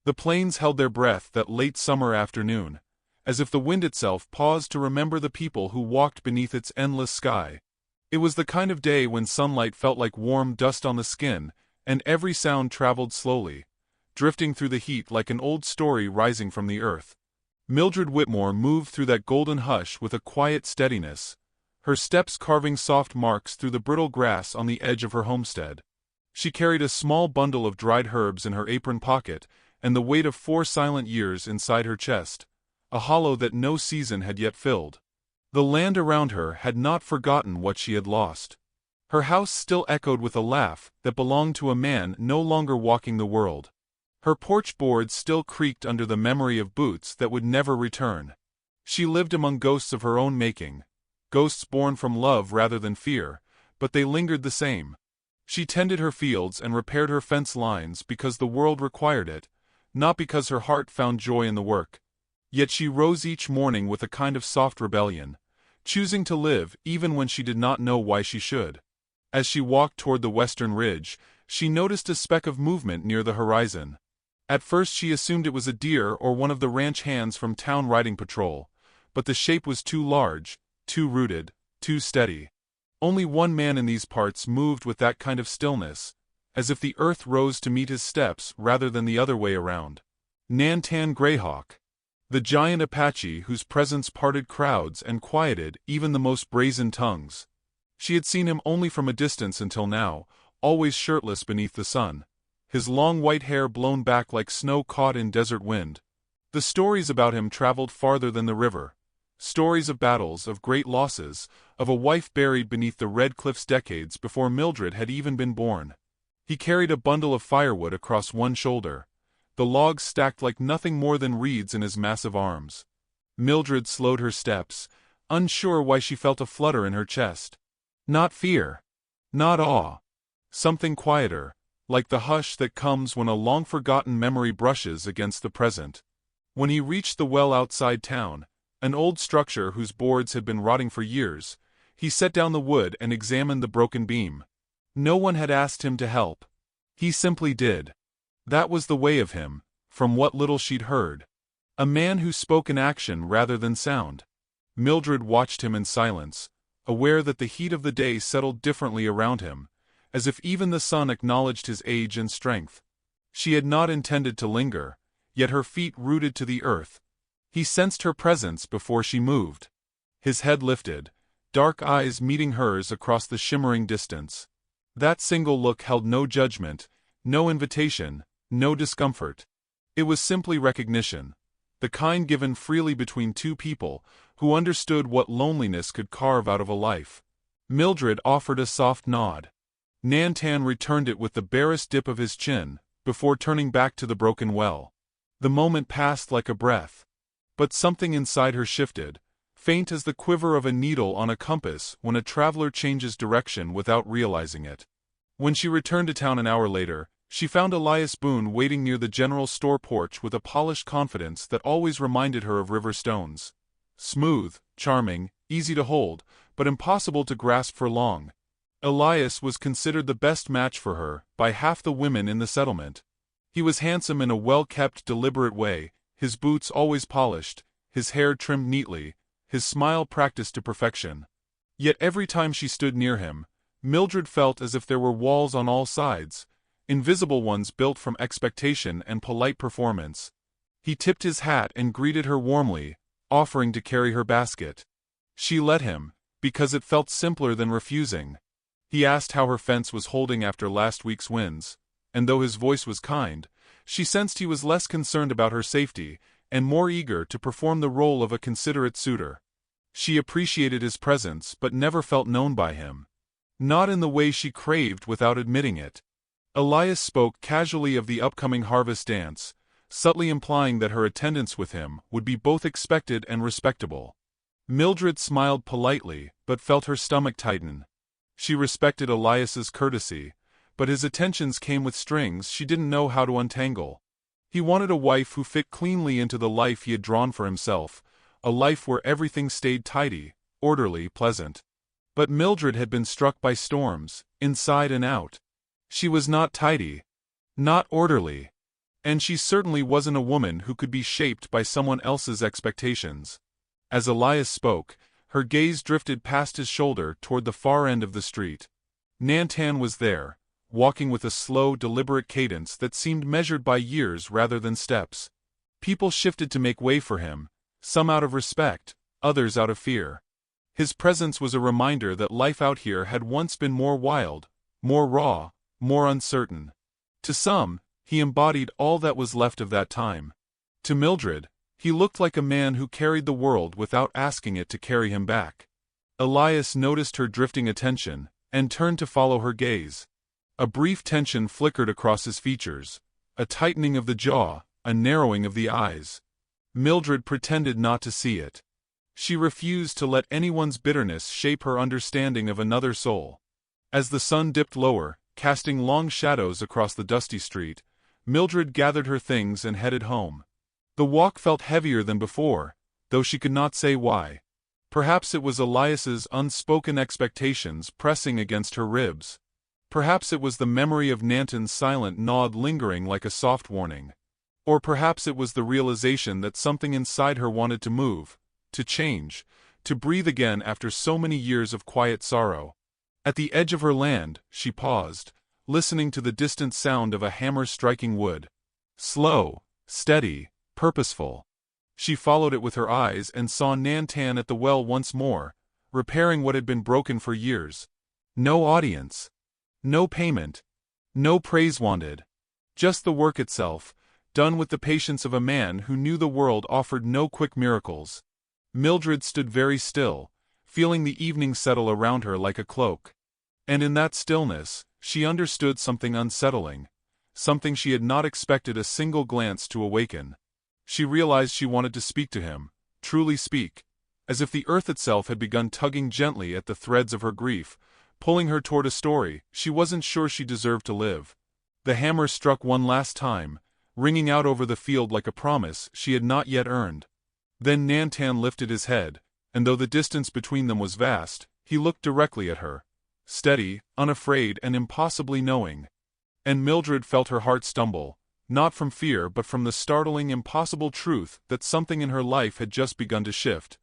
The plains held their breath that late summer afternoon, as if the wind itself paused to remember the people who walked beneath its endless sky. It was the kind of day when sunlight felt like warm dust on the skin, and every sound traveled slowly, drifting through the heat like an old story rising from the earth. Mildred Whitmore moved through that golden hush with a quiet steadiness, her steps carving soft marks through the brittle grass on the edge of her homestead. She carried a small bundle of dried herbs in her apron pocket, and the weight of 4 silent years inside her chest, a hollow that no season had yet filled. The land around her had not forgotten what she had lost. Her house still echoed with a laugh that belonged to a man no longer walking the world. Her porch boards still creaked under the memory of boots that would never return. She lived among ghosts of her own making, ghosts born from love rather than fear, but they lingered the same. She tended her fields and repaired her fence lines because the world required it, not because her heart found joy in the work. Yet she rose each morning with a kind of soft rebellion, choosing to live even when she did not know why she should. As she walked toward the western ridge, she noticed a speck of movement near the horizon. At first she assumed it was a deer or one of the ranch hands from town riding patrol, but the shape was too large, too rooted, too steady. Only one man in these parts moved with that kind of stillness, as if the earth rose to meet his steps rather than the other way around. Nantan Greyhawk, the giant Apache whose presence parted crowds and quieted even the most brazen tongues. She had seen him only from a distance until now, always shirtless beneath the sun, his long white hair blown back like snow caught in desert wind. The stories about him traveled farther than the river. Stories of battles, of great losses, of a wife buried beneath the red cliffs decades before Mildred had even been born. He carried a bundle of firewood across one shoulder, the logs stacked like nothing more than reeds in his massive arms. Mildred slowed her steps, unsure why she felt a flutter in her chest. Not fear. Not awe. Something quieter, like the hush that comes when a long-forgotten memory brushes against the present. When he reached the well outside town, an old structure whose boards had been rotting for years, he set down the wood and examined the broken beam. No one had asked him to help. He simply did. That was the way of him, from what little she'd heard. A man who spoke in action rather than sound. Mildred watched him in silence, aware that the heat of the day settled differently around him, as if even the sun acknowledged his age and strength. She had not intended to linger, yet her feet rooted to the earth. He sensed her presence before she moved. His head lifted, dark eyes meeting hers across the shimmering distance. That single look held no judgment, no invitation, no discomfort. It was simply recognition, the kind given freely between two people who understood what loneliness could carve out of a life. Mildred offered a soft nod. Nantan returned it with the barest dip of his chin, before turning back to the broken well. The moment passed like a breath. But something inside her shifted, faint as the quiver of a needle on a compass when a traveler changes direction without realizing it. When she returned to town an hour later, she found Elias Boone waiting near the general store porch with a polished confidence that always reminded her of river stones. Smooth, charming, easy to hold, but impossible to grasp for long. Elias was considered the best match for her by half the women in the settlement. He was handsome in a well-kept, deliberate way, his boots always polished, his hair trimmed neatly, his smile practiced to perfection. Yet every time she stood near him, Mildred felt as if there were walls on all sides, invisible ones built from expectation and polite performance. He tipped his hat and greeted her warmly, offering to carry her basket. She let him, because it felt simpler than refusing. He asked how her fence was holding after last week's winds, and though his voice was kind, she sensed he was less concerned about her safety and more eager to perform the role of a considerate suitor. She appreciated his presence but never felt known by him. Not in the way she craved without admitting it. Elias spoke casually of the upcoming harvest dance, subtly implying that her attendance with him would be both expected and respectable. Mildred smiled politely, but felt her stomach tighten. She respected Elias's courtesy, but his attentions came with strings she didn't know how to untangle. He wanted a wife who fit cleanly into the life he had drawn for himself, a life where everything stayed tidy, orderly, pleasant. But Mildred had been struck by storms, inside and out. She was not tidy. Not orderly. And she certainly wasn't a woman who could be shaped by someone else's expectations. As Elias spoke, her gaze drifted past his shoulder toward the far end of the street. Nantan was there, walking with a slow, deliberate cadence that seemed measured by years rather than steps. People shifted to make way for him, some out of respect, others out of fear. His presence was a reminder that life out here had once been more wild, more raw, more uncertain. To some, he embodied all that was left of that time. To Mildred, he looked like a man who carried the world without asking it to carry him back. Elias noticed her drifting attention, and turned to follow her gaze. A brief tension flickered across his features, a tightening of the jaw, a narrowing of the eyes. Mildred pretended not to see it. She refused to let anyone's bitterness shape her understanding of another soul. As the sun dipped lower, casting long shadows across the dusty street, Mildred gathered her things and headed home. The walk felt heavier than before, though she could not say why. Perhaps it was Elias's unspoken expectations pressing against her ribs. Perhaps it was the memory of Nanton's silent nod lingering like a soft warning. Or perhaps it was the realization that something inside her wanted to move, to change, to breathe again after so many years of quiet sorrow. At the edge of her land, she paused, listening to the distant sound of a hammer striking wood. Slow, steady, purposeful. She followed it with her eyes and saw Nantan at the well once more, repairing what had been broken for years. No audience. No payment. No praise wanted. Just the work itself, done with the patience of a man who knew the world offered no quick miracles. Mildred stood very still, feeling the evening settle around her like a cloak. And in that stillness, she understood something unsettling, something she had not expected a single glance to awaken. She realized she wanted to speak to him, truly speak, as if the earth itself had begun tugging gently at the threads of her grief, pulling her toward a story she wasn't sure she deserved to live. The hammer struck one last time, ringing out over the field like a promise she had not yet earned. Then Nantan lifted his head, and though the distance between them was vast, he looked directly at her, steady, unafraid, and impossibly knowing. And Mildred felt her heart stumble, not from fear but from the startling, impossible truth that something in her life had just begun to shift,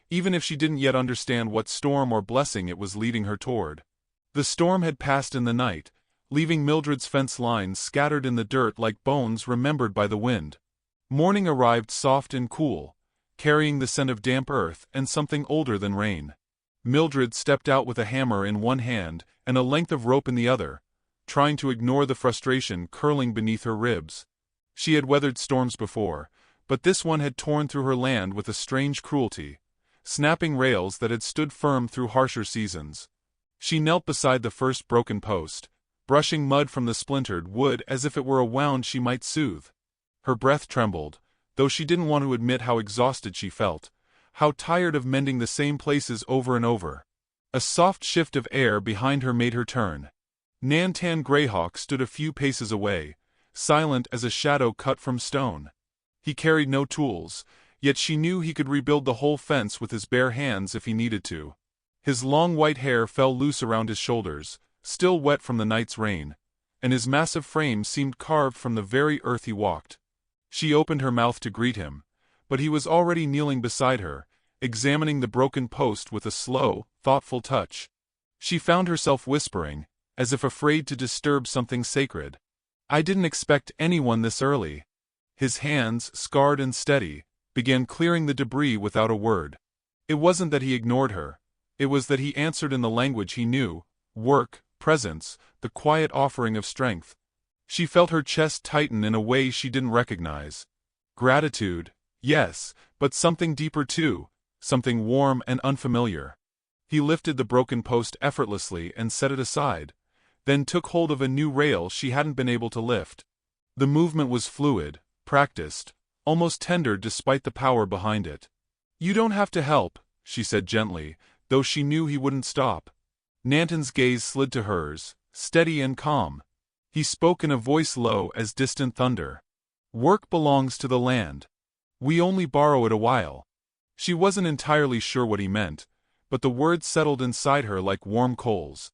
even if she didn't yet understand what storm or blessing it was leading her toward. The storm had passed in the night, leaving Mildred's fence lines scattered in the dirt like bones remembered by the wind. Morning arrived soft and cool, carrying the scent of damp earth and something older than rain. Mildred stepped out with a hammer in one hand and a length of rope in the other, trying to ignore the frustration curling beneath her ribs. She had weathered storms before, but this one had torn through her land with a strange cruelty, snapping rails that had stood firm through harsher seasons. She knelt beside the first broken post, brushing mud from the splintered wood as if it were a wound she might soothe. Her breath trembled, though she didn't want to admit how exhausted she felt, how tired of mending the same places over and over. A soft shift of air behind her made her turn. Nantan Greyhawk stood a few paces away, silent as a shadow cut from stone. He carried no tools, yet she knew he could rebuild the whole fence with his bare hands if he needed to. His long white hair fell loose around his shoulders, still wet from the night's rain, and his massive frame seemed carved from the very earth he walked. She opened her mouth to greet him, but he was already kneeling beside her, examining the broken post with a slow, thoughtful touch. She found herself whispering, as if afraid to disturb something sacred. "I didn't expect anyone this early." His hands, scarred and steady, began clearing the debris without a word. It wasn't that he ignored her. It was that he answered in the language he knew: work, presence, the quiet offering of strength. She felt her chest tighten in a way she didn't recognize. Gratitude, yes, but something deeper too, something warm and unfamiliar. He lifted the broken post effortlessly and set it aside, then took hold of a new rail she hadn't been able to lift. The movement was fluid, practiced, almost tender despite the power behind it. "You don't have to help," she said gently, though she knew he wouldn't stop. Nanton's gaze slid to hers, steady and calm. He spoke in a voice low as distant thunder. "Work belongs to the land. We only borrow it a while." She wasn't entirely sure what he meant, but the words settled inside her like warm coals.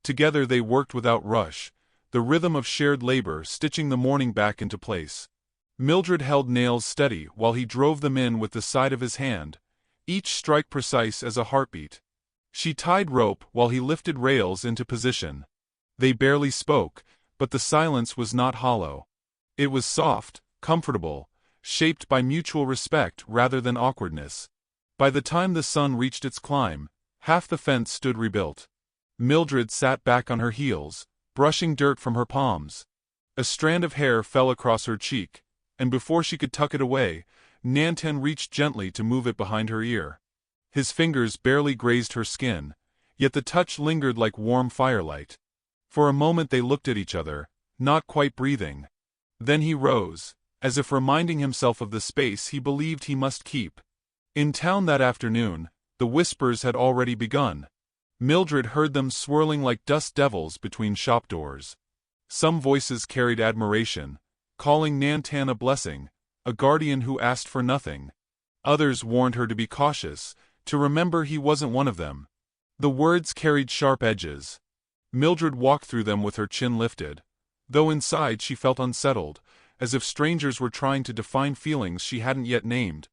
Together they worked without rush, the rhythm of shared labor stitching the morning back into place. Mildred held nails steady while he drove them in with the side of his hand, each strike precise as a heartbeat. She tied rope while he lifted rails into position. They barely spoke, but the silence was not hollow. It was soft, comfortable, shaped by mutual respect rather than awkwardness. By the time the sun reached its climb, half the fence stood rebuilt. Mildred sat back on her heels, brushing dirt from her palms. A strand of hair fell across her cheek, and before she could tuck it away, Nantan reached gently to move it behind her ear. His fingers barely grazed her skin, yet the touch lingered like warm firelight. For a moment they looked at each other, not quite breathing. Then he rose, as if reminding himself of the space he believed he must keep. In town that afternoon, the whispers had already begun. Mildred heard them swirling like dust devils between shop doors. Some voices carried admiration, calling Nantan a blessing, a guardian who asked for nothing. Others warned her to be cautious, to remember he wasn't one of them. The words carried sharp edges. Mildred walked through them with her chin lifted, though inside she felt unsettled, as if strangers were trying to define feelings she hadn't yet named.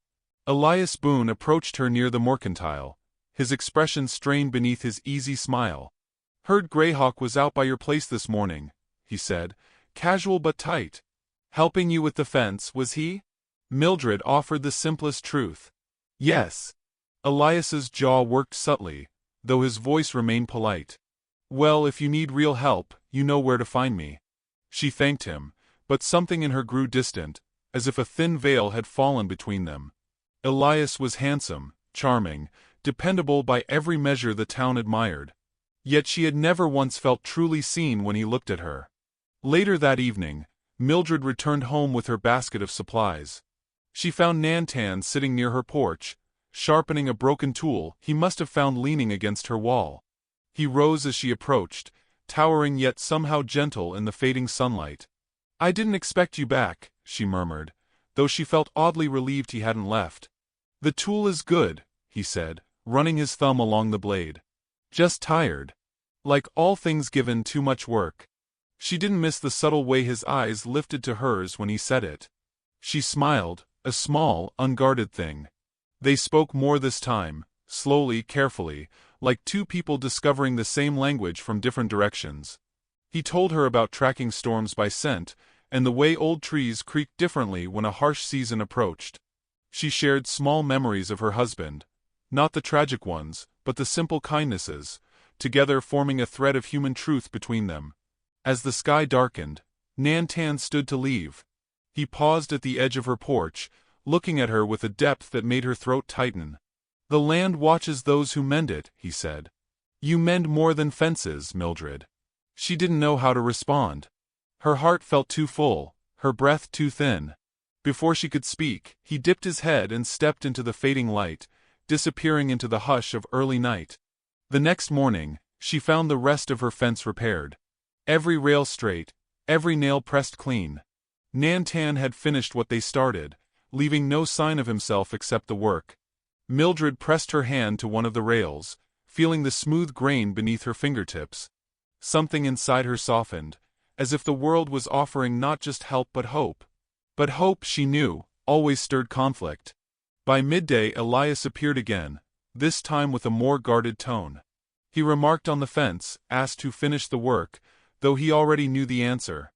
Elias Boone approached her near the mercantile, his expression strained beneath his easy smile. "Heard Greyhawk was out by your place this morning," he said, casual but tight. "Helping you with the fence, was he?" Mildred offered the simplest truth. "Yes." Elias's jaw worked subtly, though his voice remained polite. "Well, if you need real help, you know where to find me." She thanked him, but something in her grew distant, as if a thin veil had fallen between them. Elias was handsome, charming, dependable by every measure the town admired. Yet she had never once felt truly seen when he looked at her. Later that evening, Mildred returned home with her basket of supplies. She found Nantan sitting near her porch, sharpening a broken tool he must have found leaning against her wall. He rose as she approached, towering yet somehow gentle in the fading sunlight. "I didn't expect you back," she murmured, though she felt oddly relieved he hadn't left. "The tool is good," he said, running his thumb along the blade. "Just tired. Like all things given too much work." She didn't miss the subtle way his eyes lifted to hers when he said it. She smiled, a small, unguarded thing. They spoke more this time, slowly, carefully, like two people discovering the same language from different directions. He told her about tracking storms by scent, and the way old trees creaked differently when a harsh season approached. She shared small memories of her husband, not the tragic ones, but the simple kindnesses, together forming a thread of human truth between them. As the sky darkened, Nantan stood to leave. He paused at the edge of her porch, looking at her with a depth that made her throat tighten. "The land watches those who mend it," he said. "You mend more than fences, Mildred." She didn't know how to respond. Her heart felt too full, her breath too thin. Before she could speak, he dipped his head and stepped into the fading light, disappearing into the hush of early night. The next morning, she found the rest of her fence repaired. Every rail straight, every nail pressed clean. Nantan had finished what they started, leaving no sign of himself except the work. Mildred pressed her hand to one of the rails, feeling the smooth grain beneath her fingertips. Something inside her softened, as if the world was offering not just help but hope. But hope, she knew, always stirred conflict. By midday Elias appeared again, this time with a more guarded tone. He remarked on the fence, asked who finished the work, though he already knew the answer.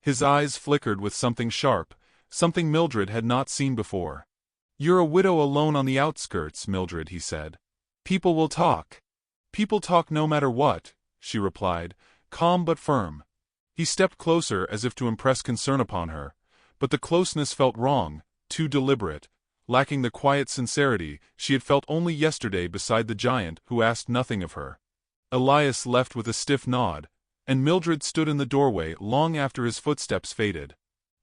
His eyes flickered with something sharp, something Mildred had not seen before. "You're a widow alone on the outskirts, Mildred," he said. "People will talk." "People talk no matter what," she replied, calm but firm. He stepped closer as if to impress concern upon her, but the closeness felt wrong, too deliberate, lacking the quiet sincerity she had felt only yesterday beside the giant who asked nothing of her. Elias left with a stiff nod, and Mildred stood in the doorway long after his footsteps faded.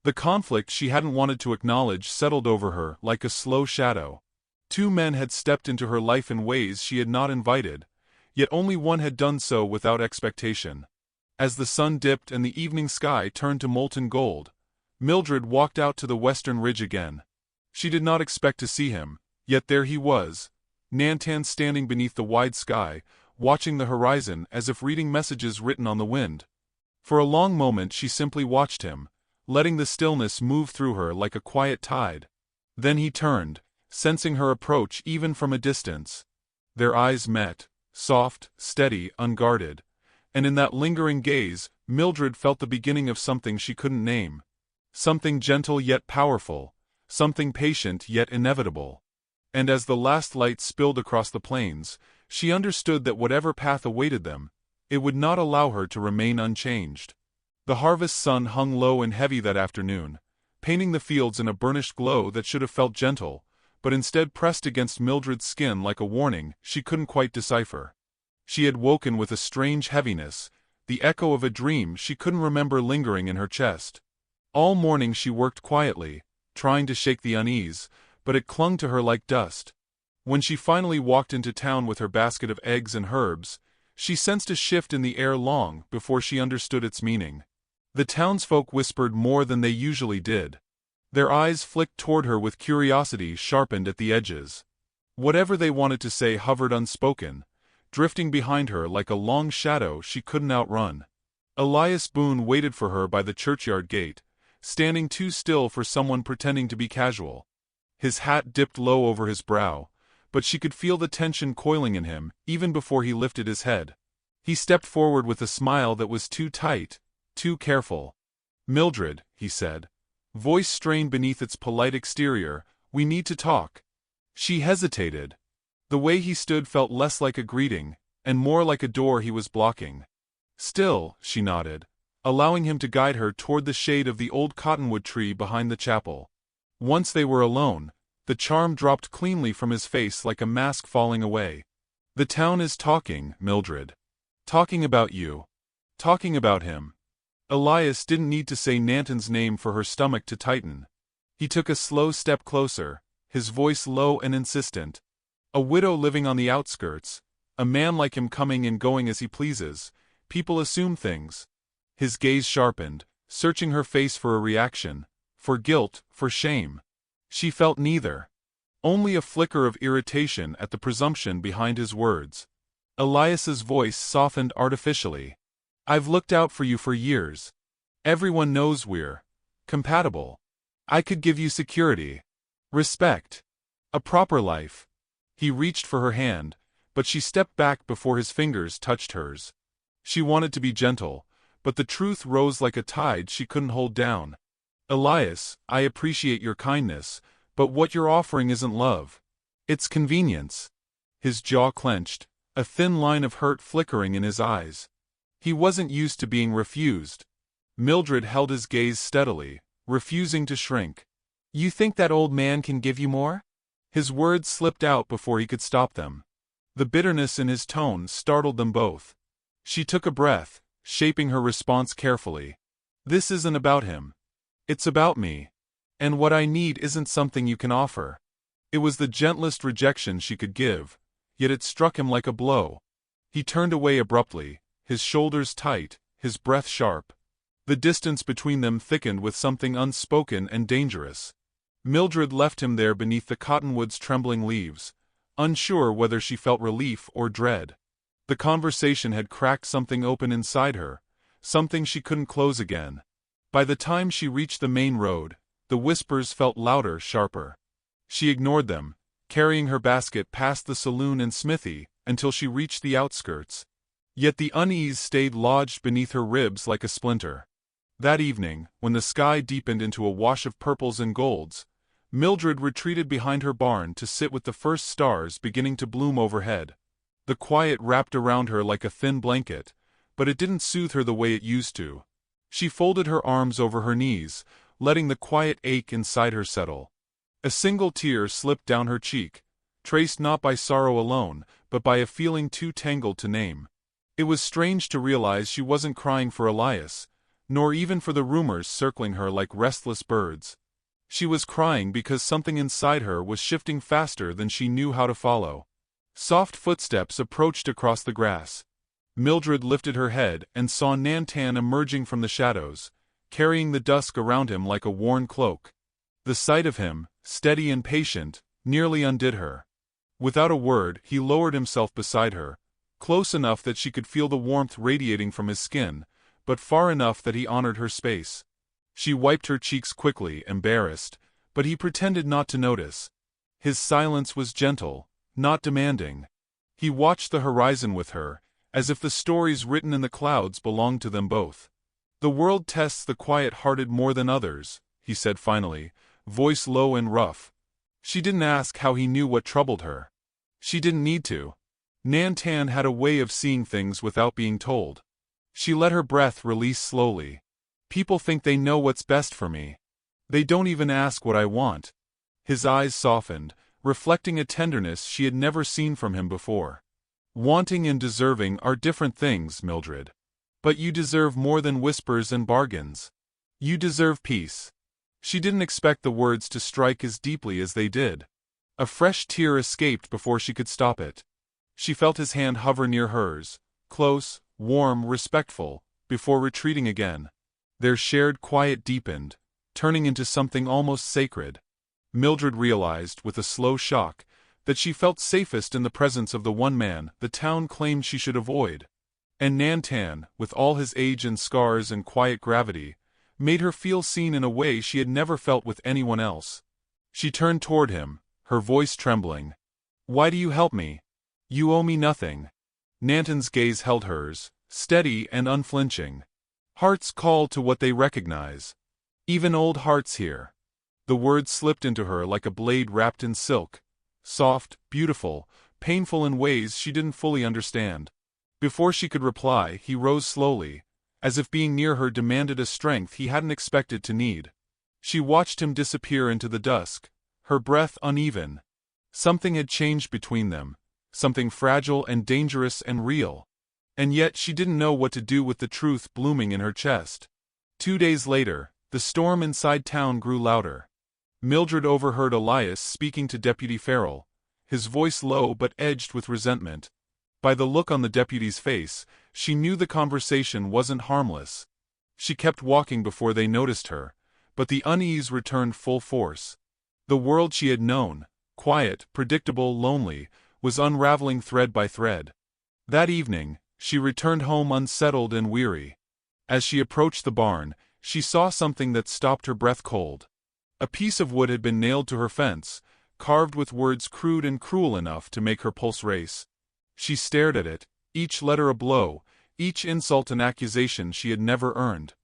The conflict she hadn't wanted to acknowledge settled over her like a slow shadow. Two men had stepped into her life in ways she had not invited, yet only one had done so without expectation. As the sun dipped and the evening sky turned to molten gold, Mildred walked out to the western ridge again. She did not expect to see him, yet there he was, Nantan standing beneath the wide sky, watching the horizon as if reading messages written on the wind. For a long moment she simply watched him, letting the stillness move through her like a quiet tide. Then he turned, sensing her approach even from a distance. Their eyes met, soft, steady, unguarded. And in that lingering gaze, Mildred felt the beginning of something she couldn't name. Something gentle yet powerful, something patient yet inevitable. And as the last light spilled across the plains, she understood that whatever path awaited them, it would not allow her to remain unchanged. The harvest sun hung low and heavy that afternoon, painting the fields in a burnished glow that should have felt gentle, but instead pressed against Mildred's skin like a warning she couldn't quite decipher. She had woken with a strange heaviness, the echo of a dream she couldn't remember lingering in her chest. All morning she worked quietly, trying to shake the unease, but it clung to her like dust. When she finally walked into town with her basket of eggs and herbs, she sensed a shift in the air long before she understood its meaning. The townsfolk whispered more than they usually did. Their eyes flicked toward her with curiosity sharpened at the edges. Whatever they wanted to say hovered unspoken, drifting behind her like a long shadow she couldn't outrun. Elias Boone waited for her by the churchyard gate, standing too still for someone pretending to be casual. His hat dipped low over his brow, but she could feel the tension coiling in him even before he lifted his head. He stepped forward with a smile that was too tight, too careful. "Mildred," he said, voice strained beneath its polite exterior, "we need to talk." She hesitated. The way he stood felt less like a greeting, and more like a door he was blocking. "Still," she nodded, allowing him to guide her toward the shade of the old cottonwood tree behind the chapel. Once they were alone, the charm dropped cleanly from his face like a mask falling away. "The town is talking, Mildred. Talking about you. Talking about him." Elias didn't need to say Nanton's name for her stomach to tighten. He took a slow step closer, his voice low and insistent. "A widow living on the outskirts, a man like him coming and going as he pleases, people assume things." His gaze sharpened, searching her face for a reaction, for guilt, for shame. She felt neither. Only a flicker of irritation at the presumption behind his words. Elias's voice softened artificially. "I've looked out for you for years. Everyone knows we're compatible. I could give you security, respect, a proper life." He reached for her hand, but she stepped back before his fingers touched hers. She wanted to be gentle, but the truth rose like a tide she couldn't hold down. "Elias, I appreciate your kindness, but what you're offering isn't love. It's convenience." His jaw clenched, a thin line of hurt flickering in his eyes. He wasn't used to being refused. Mildred held his gaze steadily, refusing to shrink. "You think that old man can give you more?" His words slipped out before he could stop them. The bitterness in his tone startled them both. She took a breath, shaping her response carefully. "This isn't about him. It's about me. And what I need isn't something you can offer." It was the gentlest rejection she could give, yet it struck him like a blow. He turned away abruptly, his shoulders tight, his breath sharp. The distance between them thickened with something unspoken and dangerous. Mildred left him there beneath the cottonwood's trembling leaves, unsure whether she felt relief or dread. The conversation had cracked something open inside her, something she couldn't close again. By the time she reached the main road, the whispers felt louder, sharper. She ignored them, carrying her basket past the saloon and smithy, until she reached the outskirts. Yet the unease stayed lodged beneath her ribs like a splinter. That evening, when the sky deepened into a wash of purples and golds, Mildred retreated behind her barn to sit with the first stars beginning to bloom overhead. The quiet wrapped around her like a thin blanket, but it didn't soothe her the way it used to. She folded her arms over her knees, letting the quiet ache inside her settle. A single tear slipped down her cheek, traced not by sorrow alone, but by a feeling too tangled to name. It was strange to realize she wasn't crying for Elias, nor even for the rumors circling her like restless birds. She was crying because something inside her was shifting faster than she knew how to follow. Soft footsteps approached across the grass. Mildred lifted her head and saw Nantan emerging from the shadows, carrying the dusk around him like a worn cloak. The sight of him, steady and patient, nearly undid her. Without a word, he lowered himself beside her, close enough that she could feel the warmth radiating from his skin, but far enough that he honored her space. She wiped her cheeks quickly, embarrassed, but he pretended not to notice. His silence was gentle, not demanding. He watched the horizon with her, as if the stories written in the clouds belonged to them both. "The world tests the quiet-hearted more than others," he said finally, voice low and rough. She didn't ask how he knew what troubled her. She didn't need to. Nantan had a way of seeing things without being told. She let her breath release slowly. "People think they know what's best for me. They don't even ask what I want." His eyes softened, reflecting a tenderness she had never seen from him before. "Wanting and deserving are different things, Mildred. But you deserve more than whispers and bargains. You deserve peace." She didn't expect the words to strike as deeply as they did. A fresh tear escaped before she could stop it. She felt his hand hover near hers, close, warm, respectful, before retreating again. Their shared quiet deepened, turning into something almost sacred. Mildred realized, with a slow shock, that she felt safest in the presence of the one man the town claimed she should avoid. And Nantan, with all his age and scars and quiet gravity, made her feel seen in a way she had never felt with anyone else. She turned toward him, her voice trembling. "Why do you help me? You owe me nothing." Nantan's gaze held hers, steady and unflinching. "Hearts call to what they recognize. Even old hearts here." The words slipped into her like a blade wrapped in silk, soft, beautiful, painful in ways she didn't fully understand. Before she could reply, he rose slowly, as if being near her demanded a strength he hadn't expected to need. She watched him disappear into the dusk, her breath uneven. Something had changed between them, something fragile and dangerous and real. And yet she didn't know what to do with the truth blooming in her chest. 2 days later, the storm inside town grew louder. Mildred overheard Elias speaking to Deputy Farrell, his voice low but edged with resentment. By the look on the deputy's face, she knew the conversation wasn't harmless. She kept walking before they noticed her, but the unease returned full force. The world she had known, quiet, predictable, lonely, was unraveling thread by thread. That evening, she returned home unsettled and weary. As she approached the barn, she saw something that stopped her breath cold. A piece of wood had been nailed to her fence, carved with words crude and cruel enough to make her pulse race. She stared at it, each letter a blow, each insult an accusation she had never earned.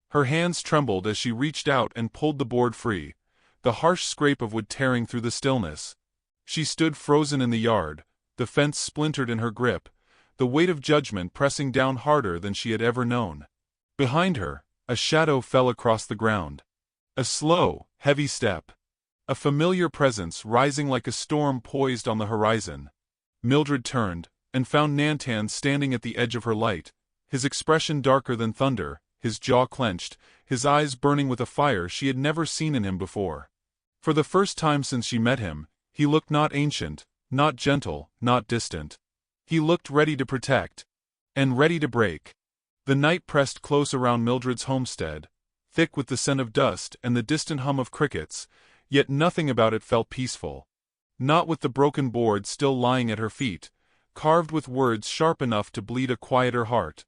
Her hands trembled as she reached out and pulled the board free, the harsh scrape of wood tearing through the stillness. She stood frozen in the yard, the fence splintered in her grip, the weight of judgment pressing down harder than she had ever known. Behind her, a shadow fell across the ground. A slow, heavy step. A familiar presence rising like a storm poised on the horizon. Mildred turned, and found Nantan standing at the edge of her light, his expression darker than thunder, his jaw clenched, his eyes burning with a fire she had never seen in him before. For the first time since she met him, he looked not ancient, not gentle, not distant. He looked ready to protect. And ready to break. The night pressed close around Mildred's homestead, thick with the scent of dust and the distant hum of crickets, yet nothing about it felt peaceful. Not with the broken board still lying at her feet, carved with words sharp enough to bleed a quieter heart.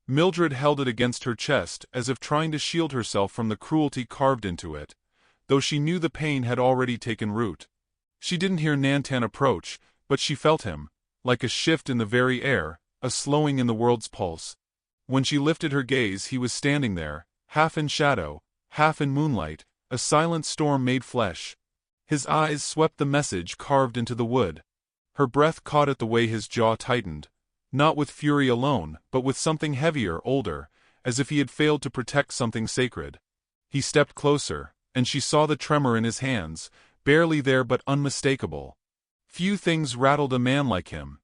Mildred held it against her chest as if trying to shield herself from the cruelty carved into it, though she knew the pain had already taken root. She didn't hear Nantan approach, but she felt him, like a shift in the very air, a slowing in the world's pulse. When she lifted her gaze, he was standing there, half in shadow, half in moonlight, a silent storm made flesh. His eyes swept the message carved into the wood. Her breath caught at the way his jaw tightened, not with fury alone, but with something heavier, older, as if he had failed to protect something sacred. He stepped closer, and she saw the tremor in his hands, barely there but unmistakable. Few things rattled a man like him.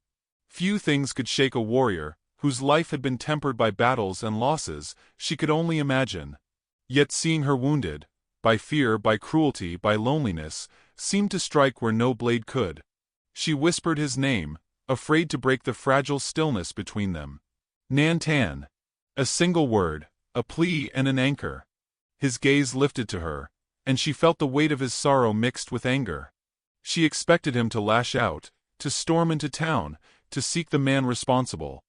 Few things could shake a warrior, whose life had been tempered by battles and losses she could only imagine. Yet seeing her wounded, by fear, by cruelty, by loneliness, seemed to strike where no blade could. She whispered his name, afraid to break the fragile stillness between them. Nantan. A single word, a plea and an anchor. His gaze lifted to her, and she felt the weight of his sorrow mixed with anger. She expected him to lash out, to storm into town, to seek the man responsible.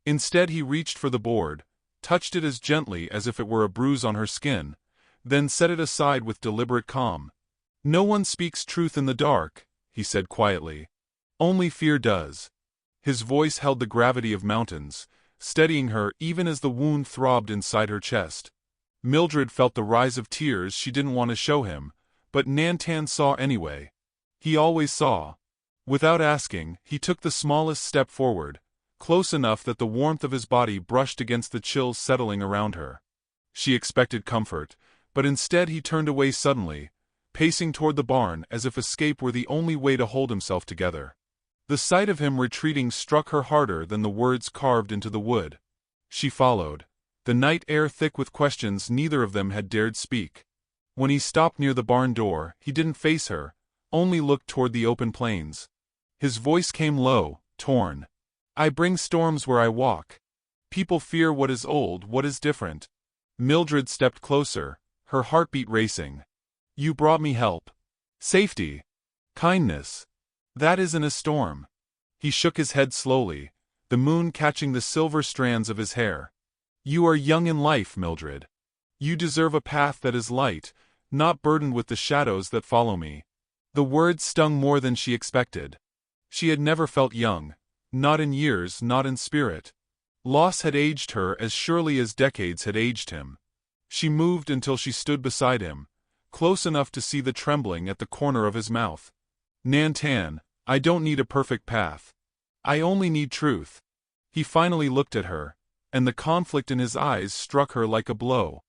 Instead he reached for the board, touched it as gently as if it were a bruise on her skin, then set it aside with deliberate calm. "No one speaks truth in the dark," he said quietly. "Only fear does." His voice held the gravity of mountains, steadying her even as the wound throbbed inside her chest. Mildred felt the rise of tears she didn't want to show him, but Nantan saw anyway. He always saw. Without asking, he took the smallest step forward, close enough that the warmth of his body brushed against the chills settling around her. She expected comfort, but instead he turned away suddenly, pacing toward the barn as if escape were the only way to hold himself together. The sight of him retreating struck her harder than the words carved into the wood. She followed, the night air thick with questions neither of them had dared speak. When he stopped near the barn door, he didn't face her, only looked toward the open plains. His voice came low, torn. "I bring storms where I walk. People fear what is old, what is different." Mildred stepped closer, her heartbeat racing. "You brought me help. Safety. Kindness. That isn't a storm." He shook his head slowly, the moon catching the silver strands of his hair. "You are young in life, Mildred. You deserve a path that is light, not burdened with the shadows that follow me." The words stung more than she expected. She had never felt young, not in years, not in spirit. Loss had aged her as surely as decades had aged him. She moved until she stood beside him, close enough to see the trembling at the corner of his mouth. "Nantan, I don't need a perfect path. I only need truth." He finally looked at her, and the conflict in his eyes struck her like a blow.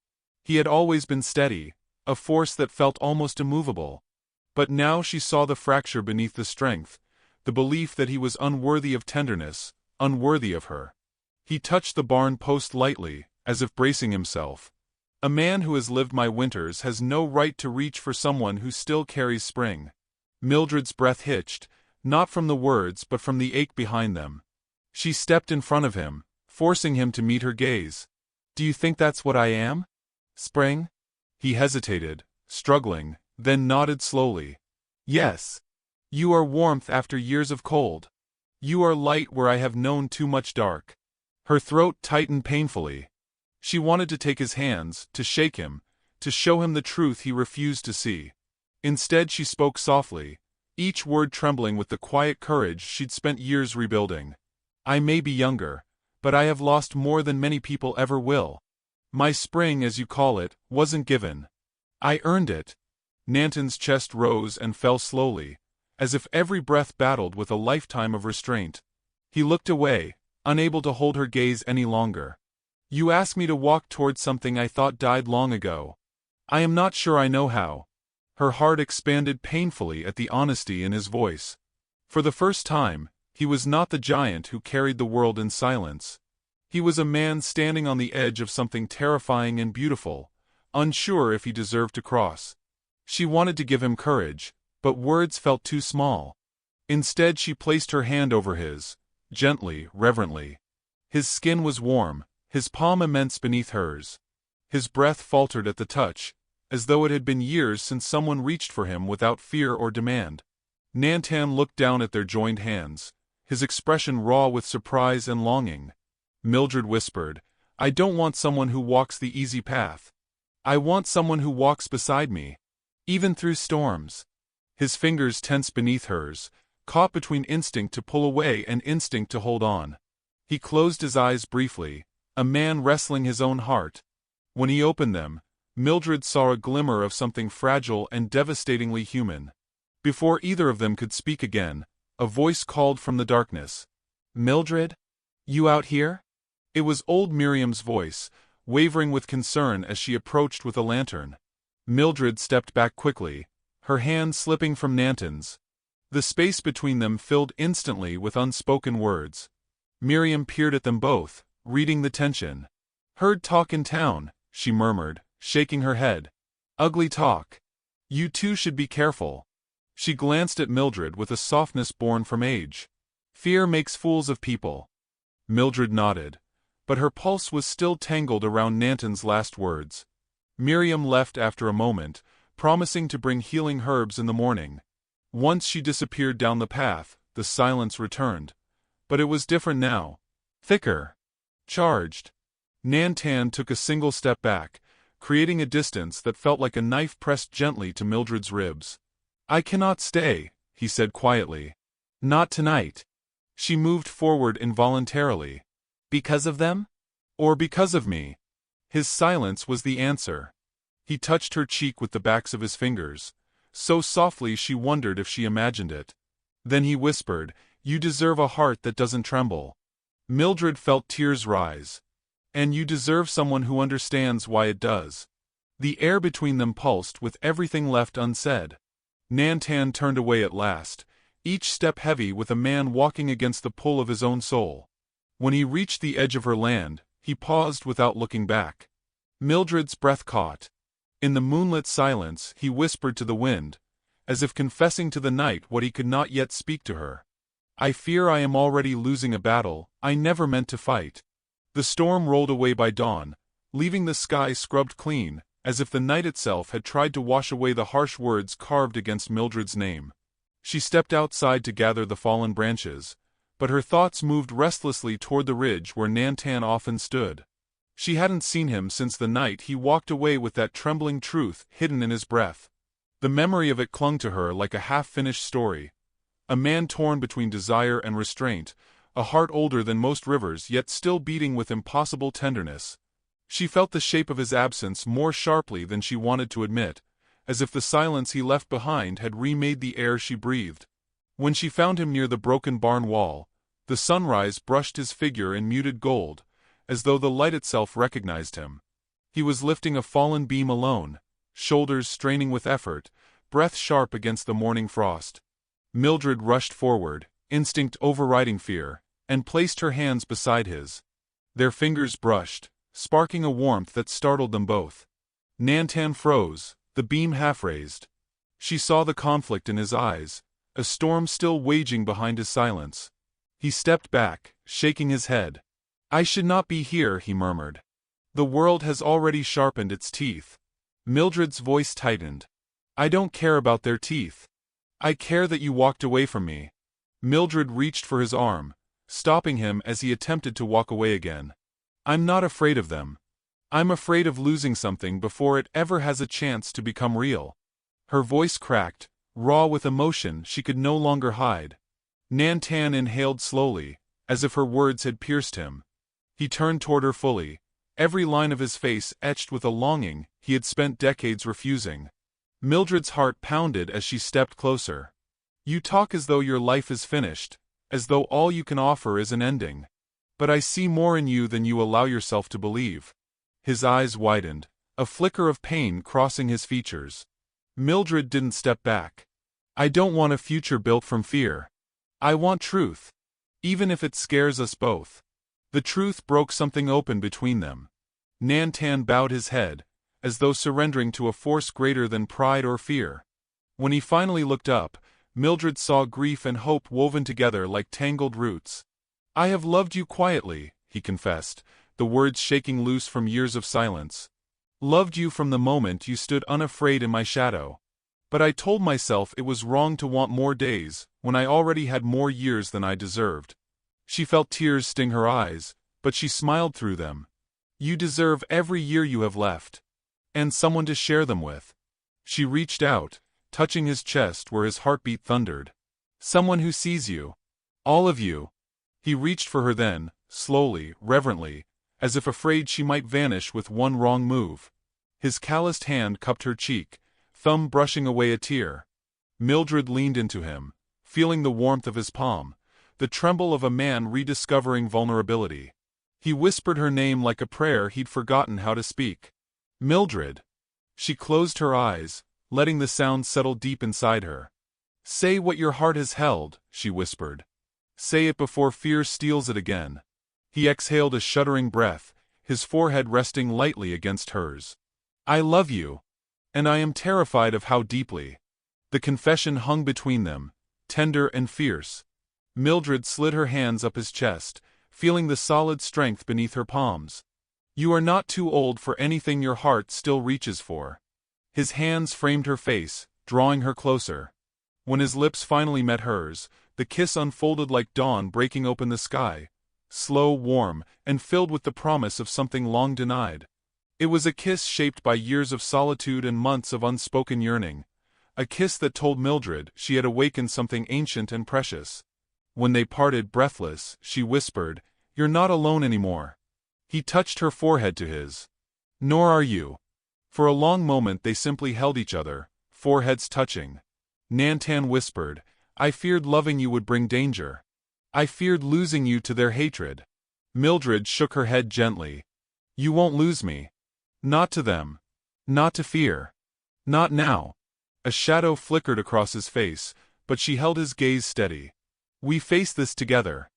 He had always been steady, a force that felt almost immovable. But now she saw the fracture beneath the strength, the belief that he was unworthy of tenderness, unworthy of her. He touched the barn post lightly, as if bracing himself. "A man who has lived my winters has no right to reach for someone who still carries spring." Mildred's breath hitched, not from the words but from the ache behind them. She stepped in front of him, forcing him to meet her gaze. "Do you think that's what I am? Spring?" He hesitated, struggling, then nodded slowly. "Yes. You are warmth after years of cold. You are light where I have known too much dark." Her throat tightened painfully. She wanted to take his hands, to shake him, to show him the truth he refused to see. Instead she spoke softly, each word trembling with the quiet courage she'd spent years rebuilding. "I may be younger, but I have lost more than many people ever will. My spring, as you call it, wasn't given. I earned it." Nantan's chest rose and fell slowly, as if every breath battled with a lifetime of restraint. He looked away, unable to hold her gaze any longer. "You ask me to walk towards something I thought died long ago. I am not sure I know how." Her heart expanded painfully at the honesty in his voice. For the first time, he was not the giant who carried the world in silence. He was a man standing on the edge of something terrifying and beautiful, unsure if he deserved to cross. She wanted to give him courage, but words felt too small. Instead she placed her hand over his, gently, reverently. His skin was warm, his palm immense beneath hers. His breath faltered at the touch, as though it had been years since someone reached for him without fear or demand. Nantan looked down at their joined hands, his expression raw with surprise and longing. Mildred whispered, "I don't want someone who walks the easy path. I want someone who walks beside me, even through storms." His fingers tensed beneath hers, caught between instinct to pull away and instinct to hold on. He closed his eyes briefly, a man wrestling his own heart. When he opened them, Mildred saw a glimmer of something fragile and devastatingly human. Before either of them could speak again, a voice called from the darkness. "Mildred? You out here?" It was old Miriam's voice, wavering with concern as she approached with a lantern. Mildred stepped back quickly, her hand slipping from Nantan's. The space between them filled instantly with unspoken words. Miriam peered at them both, reading the tension. "Heard talk in town," she murmured, shaking her head. "Ugly talk. You two should be careful." She glanced at Mildred with a softness born from age. "Fear makes fools of people." Mildred nodded, but her pulse was still tangled around Nantan's last words. Miriam left after a moment, promising to bring healing herbs in the morning. Once she disappeared down the path, the silence returned. But it was different now. Thicker. Charged. Nantan took a single step back, creating a distance that felt like a knife pressed gently to Mildred's ribs. "I cannot stay," he said quietly. "Not tonight." She moved forward involuntarily. "Because of them? Or because of me?" His silence was the answer. He touched her cheek with the backs of his fingers, so softly she wondered if she imagined it. Then he whispered, "You deserve a heart that doesn't tremble." Mildred felt tears rise. "And you deserve someone who understands why it does." The air between them pulsed with everything left unsaid. Nantan turned away at last, each step heavy with a man walking against the pull of his own soul. When he reached the edge of her land, he paused without looking back. Mildred's breath caught. In the moonlit silence, he whispered to the wind, as if confessing to the night what he could not yet speak to her. "I fear I am already losing a battle I never meant to fight." The storm rolled away by dawn, leaving the sky scrubbed clean, as if the night itself had tried to wash away the harsh words carved against Mildred's name. She stepped outside to gather the fallen branches, but her thoughts moved restlessly toward the ridge where Nantan often stood. She hadn't seen him since the night he walked away with that trembling truth hidden in his breath. The memory of it clung to her like a half-finished story. A man torn between desire and restraint, a heart older than most rivers yet still beating with impossible tenderness. She felt the shape of his absence more sharply than she wanted to admit, as if the silence he left behind had remade the air she breathed. When she found him near the broken barn wall, the sunrise brushed his figure in muted gold, as though the light itself recognized him. He was lifting a fallen beam alone, shoulders straining with effort, breath sharp against the morning frost. Mildred rushed forward, instinct overriding fear, and placed her hands beside his. Their fingers brushed, sparking a warmth that startled them both. Nantan froze, the beam half-raised. She saw the conflict in his eyes, a storm still waging behind his silence. He stepped back, shaking his head. "I should not be here," he murmured. "The world has already sharpened its teeth." Mildred's voice tightened. "I don't care about their teeth. I care that you walked away from me." Mildred reached for his arm, stopping him as he attempted to walk away again. "I'm not afraid of them. I'm afraid of losing something before it ever has a chance to become real." Her voice cracked, raw with emotion she could no longer hide. Nantan inhaled slowly, as if her words had pierced him. He turned toward her fully, every line of his face etched with a longing he had spent decades refusing. Mildred's heart pounded as she stepped closer. "You talk as though your life is finished, as though all you can offer is an ending. But I see more in you than you allow yourself to believe." His eyes widened, a flicker of pain crossing his features. Mildred didn't step back. "I don't want a future built from fear. I want truth. Even if it scares us both." The truth broke something open between them. Nantan bowed his head, as though surrendering to a force greater than pride or fear. When he finally looked up, Mildred saw grief and hope woven together like tangled roots. "I have loved you quietly," he confessed, the words shaking loose from years of silence. "Loved you from the moment you stood unafraid in my shadow. But I told myself it was wrong to want more days, when I already had more years than I deserved." She felt tears sting her eyes, but she smiled through them. "You deserve every year you have left. And someone to share them with." She reached out, touching his chest where his heartbeat thundered. "Someone who sees you. All of you." He reached for her then, slowly, reverently, as if afraid she might vanish with one wrong move. His calloused hand cupped her cheek, thumb brushing away a tear. Mildred leaned into him, feeling the warmth of his palm, the tremble of a man rediscovering vulnerability. He whispered her name like a prayer he'd forgotten how to speak. "Mildred." She closed her eyes, letting the sound settle deep inside her. "Say what your heart has held," she whispered. "Say it before fear steals it again." He exhaled a shuddering breath, his forehead resting lightly against hers. "I love you. And I am terrified of how deeply." The confession hung between them, tender and fierce. Mildred slid her hands up his chest, feeling the solid strength beneath her palms. "You are not too old for anything your heart still reaches for." His hands framed her face, drawing her closer. When his lips finally met hers, the kiss unfolded like dawn breaking open the sky, slow, warm, and filled with the promise of something long denied. It was a kiss shaped by years of solitude and months of unspoken yearning. A kiss that told Mildred she had awakened something ancient and precious. When they parted breathless, she whispered, "You're not alone anymore." He touched her forehead to his. "Nor are you." For a long moment they simply held each other, foreheads touching. Nantan whispered, "I feared loving you would bring danger. I feared losing you to their hatred." Mildred shook her head gently. "You won't lose me. Not to them. Not to fear. Not now." A shadow flickered across his face, but she held his gaze steady. "We face this together."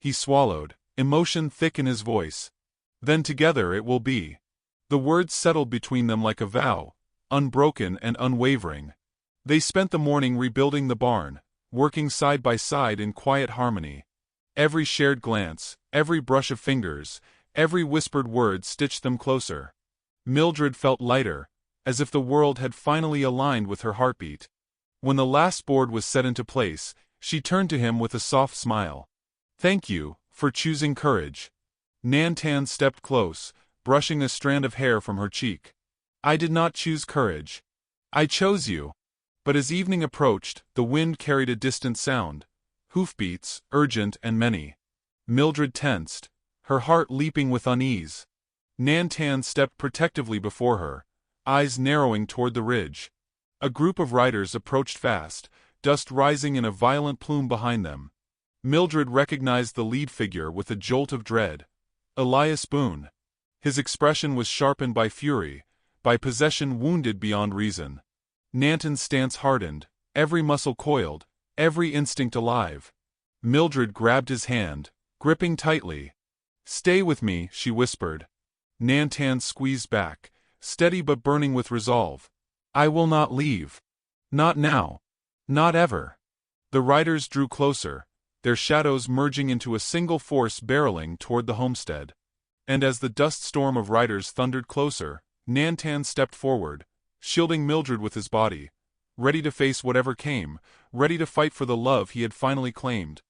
He swallowed, emotion thick in his voice. "Then together it will be." The words settled between them like a vow, unbroken and unwavering. They spent the morning rebuilding the barn, working side by side in quiet harmony. Every shared glance, every brush of fingers, every whispered word stitched them closer. Mildred felt lighter, as if the world had finally aligned with her heartbeat. When the last board was set into place, she turned to him with a soft smile. "Thank you, for choosing courage." Nantan stepped close, brushing a strand of hair from her cheek. "I did not choose courage. I chose you." But as evening approached, the wind carried a distant sound. Hoofbeats, urgent and many. Mildred tensed, her heart leaping with unease. Nantan stepped protectively before her, eyes narrowing toward the ridge. A group of riders approached fast, dust rising in a violent plume behind them. Mildred recognized the lead figure with a jolt of dread. Elias Boone. His expression was sharpened by fury, by possession wounded beyond reason. Nantan's stance hardened, every muscle coiled, every instinct alive. Mildred grabbed his hand, gripping tightly. "Stay with me," she whispered. Nantan squeezed back, steady but burning with resolve. "I will not leave. Not now. Not ever." The riders drew closer, their shadows merging into a single force barreling toward the homestead. And as the dust storm of riders thundered closer, Nantan stepped forward, shielding Mildred with his body, ready to face whatever came, ready to fight for the love he had finally claimed.